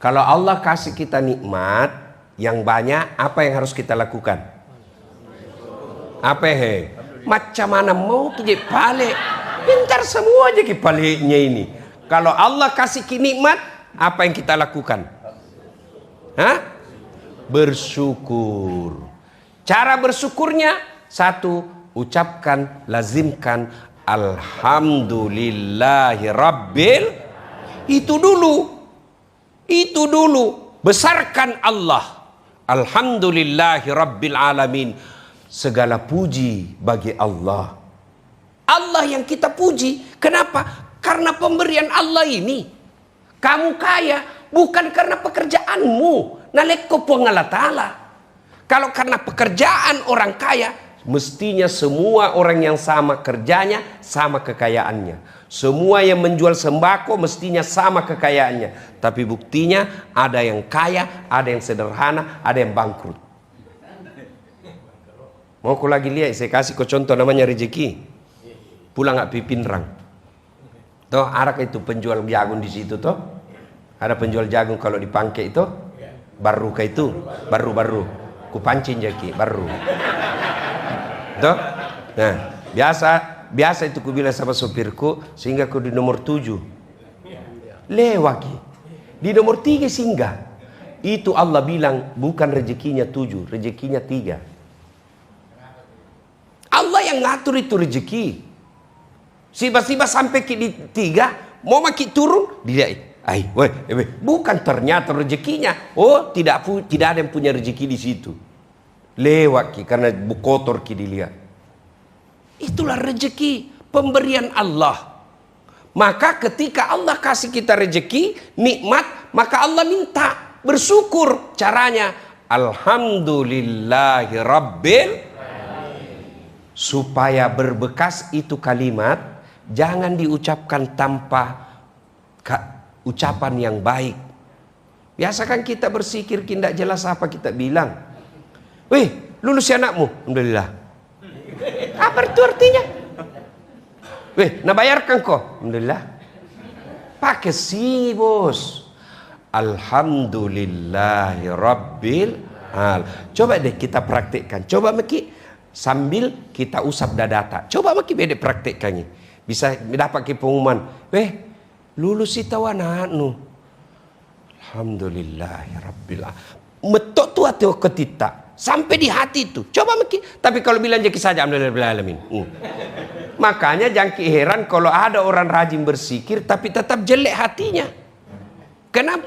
Kalau Allah kasih kita nikmat yang banyak, apa yang harus kita lakukan? Apa macam mana mau kita balik? Pintar semua aja kita baliknya ini. Kalau Allah kasih nikmat, apa yang kita lakukan? Bersyukur. Cara bersyukurnya satu, ucapkan, lazimkan alhamdulillahi rabbil. Itu dulu. Besarkan Allah. Alhamdulillahi rabbil alamin. Segala puji bagi Allah. Allah yang kita puji. Kenapa? Karena pemberian Allah ini. Kamu kaya bukan karena pekerjaanmu. Naleko Allah Ta'ala. Kalau karena pekerjaan orang kaya, mestinya semua orang yang sama kerjanya, sama kekayaannya. Semua yang menjual sembako mestinya sama kekayaannya. Tapi buktinya ada yang kaya, ada yang sederhana, ada yang bangkrut. Mau aku lagi lihat, saya kasih kau contoh namanya rezeki. Pulang nggak pipinrang. Toh arak itu penjual jagung di situ toh. Ada penjual jagung kalau di Pangke itu. Baru ke itu, baru. Ku pancing jaki, baru. Toh? Nah, biasa itu ku bilang sama sopirku, sehingga ku di nomor 7. Lewaki. Di nomor 3 singgah. Itu Allah bilang bukan rezekinya 7, rezekinya 3. Allah yang ngatur itu rezeki. Tiba-tiba sampai di 3, mau makin turun, dilihat. Bukan ternyata rezekinya. Oh, tidak ada yang punya rezeki di situ. Lewat karena kotor dilihat. Itulah rezeki, pemberian Allah. Maka ketika Allah kasih kita rezeki, nikmat, maka Allah minta bersyukur. Caranya alhamdulillahi rabbil. Supaya berbekas itu kalimat, jangan diucapkan tanpa ucapan yang baik. Biasa kan kita bersikir tidak jelas apa kita bilang. Wih, lulus ya anakmu? Alhamdulillah. Apa itu artinya? Wih, nak bayarkan kok? Alhamdulillah. Pakai sih bos. Alhamdulillahi rabbil al. Coba deh kita praktekkan. Coba Meki sambil kita usap dadata. Coba Meki beda praktekkannya. Bisa dapat ke pengumuman. Weh, lulus itu anakmu. Alhamdulillahi rabbil al. Metok tu hati ketita. Sampai di hati itu. Coba Meki. Tapi kalau bilang jaki saja alhamdulillahirabbil alamin. Makanya jangan heran kalau ada orang rajin bersikir tapi tetap jelek hatinya. Kenapa?